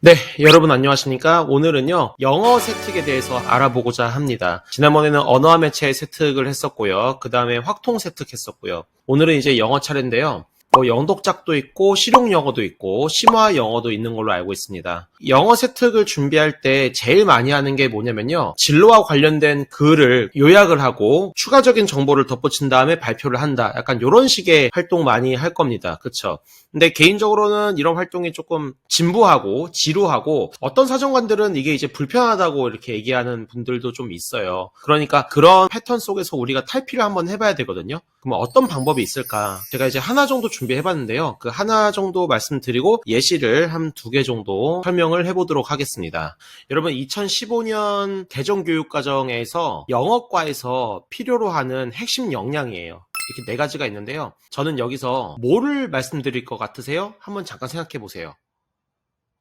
네, 여러분 안녕하십니까? 오늘은요, 영어 세특에 대해서 알아보고자 합니다. 지난번에는 언어와 매체의 세특을 했었고요. 그 다음에 확통 세특했었고요. 오늘은 이제 영어 차례인데요. 영독작도 있고 실용 영어도 있고 심화 영어도 있는 걸로 알고 있습니다. 영어 세특을 준비할 때 제일 많이 하는 게 뭐냐면요. 진로와 관련된 글을 요약을 하고 추가적인 정보를 덧붙인 다음에 발표를 한다. 약간 이런 식의 활동 많이 할 겁니다. 그쵸? 근데 개인적으로는 이런 활동이 조금 진부하고 지루하고 어떤 사정관들은 이게 이제 불편하다고 이렇게 얘기하는 분들도 좀 있어요. 그러니까 그런 패턴 속에서 우리가 탈피를 한번 해봐야 되거든요. 그럼 어떤 방법이 있을까? 제가 이제 하나 정도 준비해봤는데요. 그 하나 정도 말씀드리고 예시를 한 2개 정도 설명을 해보도록 하겠습니다. 여러분 2015년 대전교육과정에서 영어과에서 필요로 하는 핵심 역량이에요. 이렇게 4가지가 있는데요. 저는 여기서 뭐를 말씀드릴 것 같으세요? 한번 잠깐 생각해 보세요.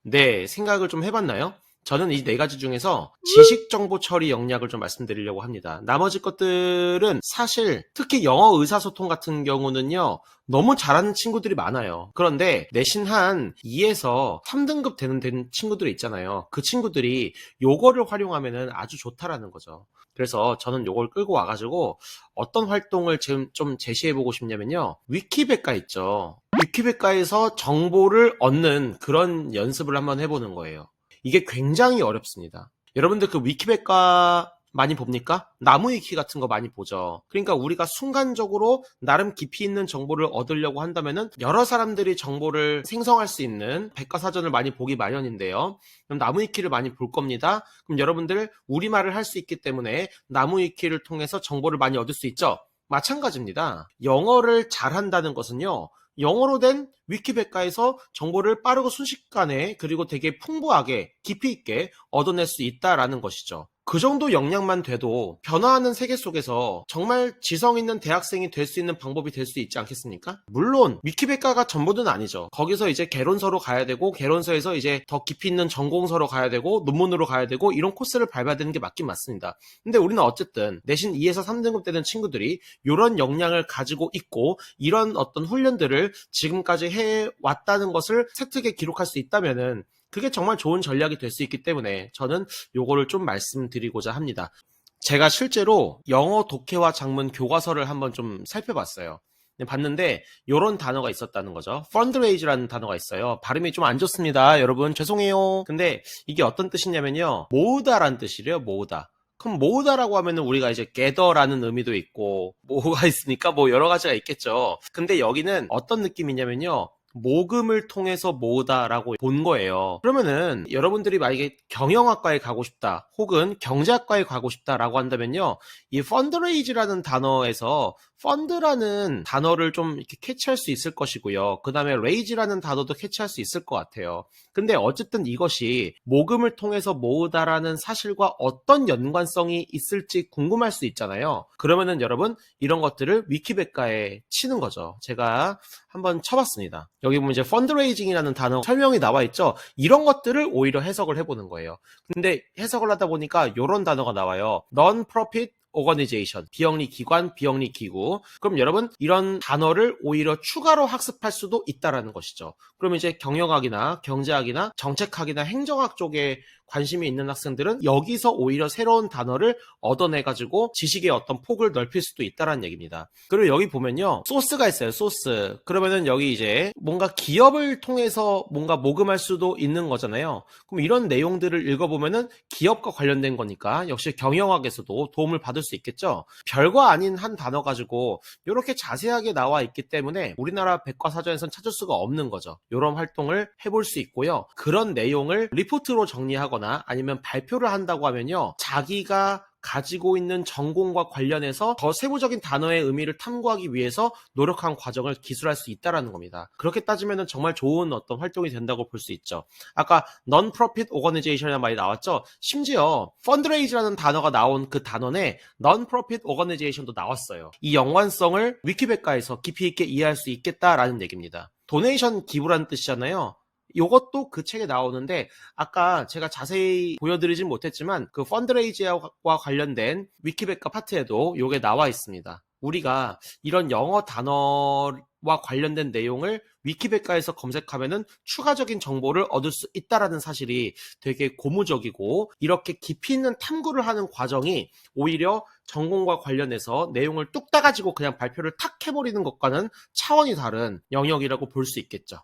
네, 생각을 좀 해봤나요? 저는 이 4가지 중에서 지식정보 처리 역량을 좀 말씀드리려고 합니다. 나머지 것들은 사실 특히 영어 의사소통 같은 경우는요. 너무 잘하는 친구들이 많아요. 그런데 내신 한 2에서 3등급 되는 친구들이 있잖아요. 그 친구들이 요거를 활용하면 아주 좋다라는 거죠. 그래서 저는 요걸 끌고 와가지고 어떤 활동을 지금 좀 제시해보고 싶냐면요. 위키백과 있죠. 위키백과에서 정보를 얻는 그런 연습을 한번 해보는 거예요. 이게 굉장히 어렵습니다. 여러분들 그 위키백과 많이 봅니까? 나무위키 같은 거 많이 보죠. 그러니까 우리가 순간적으로 나름 깊이 있는 정보를 얻으려고 한다면은 여러 사람들이 정보를 생성할 수 있는 백과사전을 많이 보기 마련인데요. 그럼 나무위키를 많이 볼 겁니다. 그럼 여러분들 우리말을 할 수 있기 때문에 나무위키를 통해서 정보를 많이 얻을 수 있죠. 마찬가지입니다. 영어를 잘한다는 것은요. 영어로 된 위키백과에서 정보를 빠르고 순식간에 그리고 되게 풍부하게 깊이 있게 얻어낼 수 있다라는 것이죠. 그 정도 역량만 돼도 변화하는 세계 속에서 정말 지성 있는 대학생이 될 수 있는 방법이 될 수 있지 않겠습니까? 물론 위키백과가 전부는 아니죠. 거기서 이제 개론서로 가야 되고 개론서에서 이제 더 깊이 있는 전공서로 가야 되고 논문으로 가야 되고 이런 코스를 밟아야 되는 게 맞긴 맞습니다. 근데 우리는 어쨌든 내신 2에서 3등급 되는 친구들이 이런 역량을 가지고 있고 이런 어떤 훈련들을 지금까지 해왔다는 것을 세특에 기록할 수 있다면은 그게 정말 좋은 전략이 될 수 있기 때문에 저는 요거를 좀 말씀드리고자 합니다. 제가 실제로 영어 독해와 작문 교과서를 한번 좀 살펴봤어요. 봤는데 요런 단어가 있었다는 거죠. fundraise라는 단어가 있어요. 발음이 좀 안 좋습니다. 여러분 죄송해요. 근데 이게 어떤 뜻이냐면요. 모으다라는 뜻이래요. 모으다. 그럼 모으다라고 하면은 우리가 이제 gather라는 의미도 있고 뭐가 있으니까 뭐 여러 가지가 있겠죠. 근데 여기는 어떤 느낌이냐면요. 모금을 통해서 모으다라고 본 거예요. 그러면은 여러분들이 만약에 경영학과에 가고 싶다 혹은 경제학과에 가고 싶다라고 한다면요. 이 fundraise라는 단어에서 펀드라는 단어를 좀 이렇게 캐치할 수 있을 것이고요. 그 다음에 raise라는 단어도 캐치할 수 있을 것 같아요. 근데 어쨌든 이것이 모금을 통해서 모으다라는 사실과 어떤 연관성이 있을지 궁금할 수 있잖아요. 그러면은 여러분 이런 것들을 위키백과에 치는 거죠. 제가 한번 쳐봤습니다. 여기 보면 이제 펀드레이징이라는 단어 설명이 나와 있죠. 이런 것들을 오히려 해석을 해보는 거예요. 근데 해석을 하다 보니까 이런 단어가 나와요. Non-profit organization, 비영리 기관, 비영리 기구. 그럼 여러분 이런 단어를 오히려 추가로 학습할 수도 있다라는 것이죠. 그럼 이제 경영학이나 경제학이나 정책학이나 행정학 쪽에 관심이 있는 학생들은 여기서 오히려 새로운 단어를 얻어내가지고 지식의 어떤 폭을 넓힐 수도 있다는 얘기입니다. 그리고 여기 보면요. 소스가 있어요. 소스. 그러면은 여기 이제 뭔가 기업을 통해서 뭔가 모금할 수도 있는 거잖아요. 그럼 이런 내용들을 읽어보면은 기업과 관련된 거니까 역시 경영학에서도 도움을 받을 수 있겠죠. 별거 아닌 한 단어 가지고 이렇게 자세하게 나와 있기 때문에 우리나라 백과사전에선 찾을 수가 없는 거죠. 이런 활동을 해볼 수 있고요. 그런 내용을 리포트로 정리하거나 아니면 발표를 한다고 하면요. 자기가 가지고 있는 전공과 관련해서 더 세부적인 단어의 의미를 탐구하기 위해서 노력한 과정을 기술할 수 있다는 겁니다. 그렇게 따지면 정말 좋은 어떤 활동이 된다고 볼 수 있죠. 아까 Non-Profit Organization이라는 말이 나왔죠. 심지어 Fundraise라는 단어가 나온 그 단원에 Non-Profit Organization도 나왔어요. 이 연관성을 위키백과에서 깊이 있게 이해할 수 있겠다라는 얘기입니다. 도네이션 기부라는 뜻이잖아요. 이것도 그 책에 나오는데 아까 제가 자세히 보여드리진 못했지만 그 펀드레이즈와 관련된 위키백과 파트에도 이게 나와 있습니다. 우리가 이런 영어 단어 와 관련된 내용을 위키백과에서 검색하면은 추가적인 정보를 얻을 수 있다라는 사실이 되게 고무적이고, 이렇게 깊이 있는 탐구를 하는 과정이 오히려 전공과 관련해서 내용을 뚝 따가지고 그냥 발표를 탁 해버리는 것과는 차원이 다른 영역이라고 볼 수 있겠죠.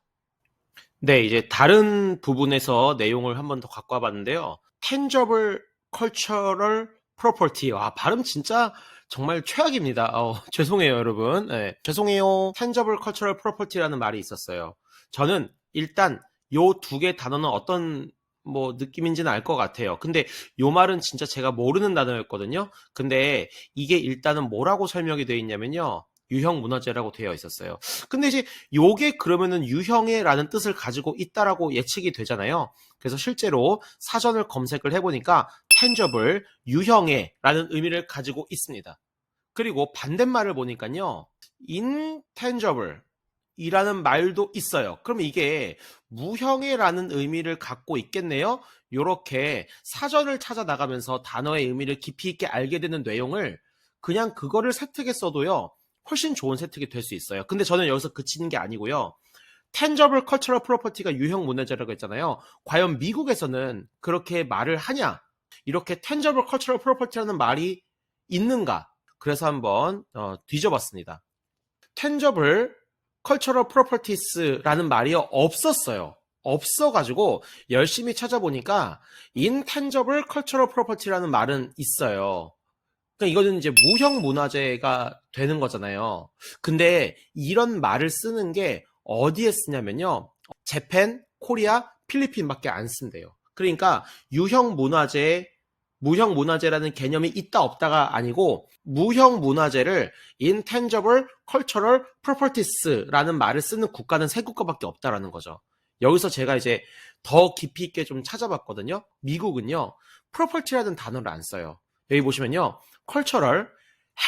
네, 이제 다른 부분에서 내용을 한번 더 갖고 와봤는데요. Tangible Cultural Property. 와, 발음 진짜 정말 최악입니다. 죄송해요, 여러분. 네, 죄송해요. Tangible Cultural Property라는 말이 있었어요. 저는 일단 요 두 개 단어는 어떤 느낌인지는 알 것 같아요. 근데 요 말은 진짜 제가 모르는 단어였거든요. 근데 이게 일단은 뭐라고 설명이 되어 있냐면요. 유형 문화재라고 되어 있었어요. 근데 이제 요게 그러면은 유형의라는 뜻을 가지고 있다라고 예측이 되잖아요. 그래서 실제로 사전을 검색을 해보니까 tangible, 유형의라는 의미를 가지고 있습니다. 그리고 반대말을 보니까요, intangible 이라는 말도 있어요. 그럼 이게 무형의라는 의미를 갖고 있겠네요. 요렇게 사전을 찾아 나가면서 단어의 의미를 깊이 있게 알게 되는 내용을 그냥 그거를 세특에 써도요, 훨씬 좋은 세특이 될 수 있어요. 근데 저는 여기서 그치는 게 아니고요. Tangible Cultural Property가 유형 문화재라고 했잖아요. 과연 미국에서는 그렇게 말을 하냐? 이렇게 Tangible Cultural Property라는 말이 있는가? 그래서 한번 뒤져봤습니다. Tangible Cultural Properties라는 말이 없었어요. 없어가지고 열심히 찾아보니까 Intangible Cultural Property라는 말은 있어요. 그러니까 이거는 이제 무형 문화재가 되는 거잖아요. 근데 이런 말을 쓰는 게 어디에 쓰냐면요. 재팬, 코리아, 필리핀밖에 안 쓴대요. 그러니까 유형 문화재, 무형 문화재라는 개념이 있다 없다가 아니고 무형 문화재를 Intangible Cultural Properties라는 말을 쓰는 국가는 3국가밖에 없다라는 거죠. 여기서 제가 이제 더 깊이 있게 좀 찾아봤거든요. 미국은요, property라는 단어를 안 써요. 여기 보시면요, cultural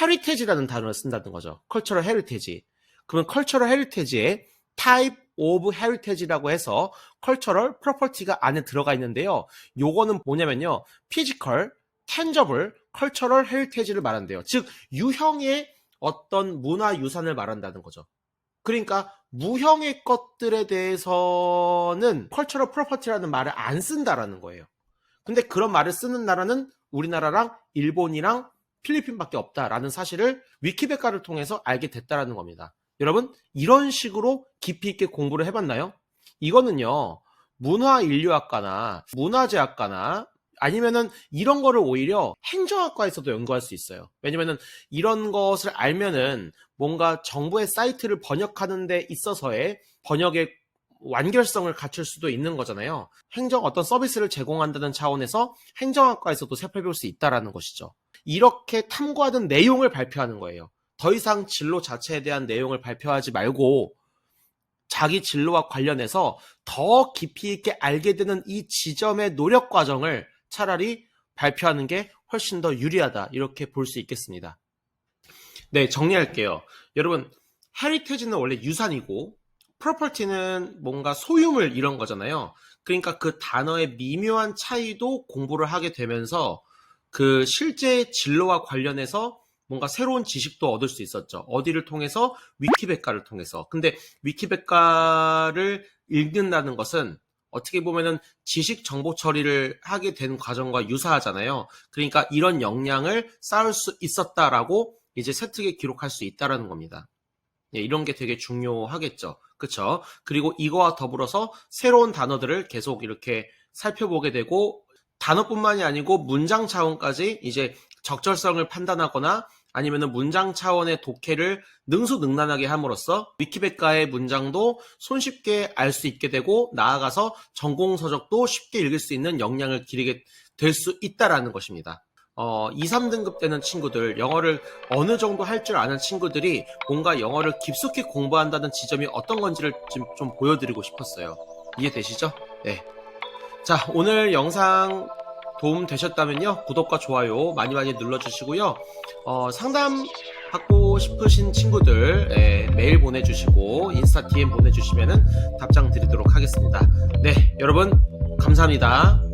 heritage라는 단어를 쓴다는 거죠. cultural heritage. 그러면 cultural heritage에 type of heritage라고 해서 cultural property가 안에 들어가 있는데요. 요거는 뭐냐면요, physical, tangible, cultural heritage를 말한대요. 즉 유형의 어떤 문화유산을 말한다는 거죠. 그러니까 무형의 것들에 대해서는 cultural property라는 말을 안 쓴다라는 거예요. 근데 그런 말을 쓰는 나라는 우리나라랑 일본이랑 필리핀밖에 없다라는 사실을 위키백과를 통해서 알게 됐다라는 겁니다. 여러분, 이런 식으로 깊이 있게 공부를 해봤나요? 이거는요, 문화인류학과나 문화재학과나 아니면은 이런 거를 오히려 행정학과에서도 연구할 수 있어요. 왜냐면은 이런 것을 알면은 뭔가 정부의 사이트를 번역하는 데 있어서의 번역의 완결성을 갖출 수도 있는 거잖아요. 행정 어떤 서비스를 제공한다는 차원에서 행정학과에서도 살펴볼 수 있다라는 것이죠. 이렇게 탐구하던 내용을 발표하는 거예요. 더 이상 진로 자체에 대한 내용을 발표하지 말고 자기 진로와 관련해서 더 깊이 있게 알게 되는 이 지점의 노력 과정을 차라리 발표하는 게 훨씬 더 유리하다, 이렇게 볼 수 있겠습니다. 네, 정리할게요. 여러분, 헤리테지는 원래 유산이고 프로퍼티는 뭔가 소유물 이런 거잖아요. 그러니까 그 단어의 미묘한 차이도 공부를 하게 되면서 그 실제 진로와 관련해서 뭔가 새로운 지식도 얻을 수 있었죠. 어디를 통해서? 위키백과를 통해서. 근데 위키백과를 읽는다는 것은 어떻게 보면은 지식 정보 처리를 하게 된 과정과 유사하잖아요. 그러니까 이런 역량을 쌓을 수 있었다라고 이제 세특에 기록할 수 있다라는 겁니다. 예, 이런 게 되게 중요하겠죠. 그쵸? 그리고 이거와 더불어서 새로운 단어들을 계속 이렇게 살펴보게 되고, 단어뿐만이 아니고 문장 차원까지 이제 적절성을 판단하거나 아니면은 문장 차원의 독해를 능수능란하게 함으로써 위키백과의 문장도 손쉽게 알 수 있게 되고, 나아가서 전공서적도 쉽게 읽을 수 있는 역량을 기르게 될 수 있다라는 것입니다. 2, 3등급 되는 친구들, 영어를 어느 정도 할 줄 아는 친구들이 뭔가 영어를 깊숙이 공부한다는 지점이 어떤 건지를 좀 보여드리고 싶었어요. 이해되시죠? 네. 자, 오늘 영상 도움 되셨다면요, 구독과 좋아요 많이 눌러주시고요. 상담 받고 싶으신 친구들 메일 보내주시고 인스타 DM 보내주시면은 답장 드리도록 하겠습니다. 네, 여러분 감사합니다.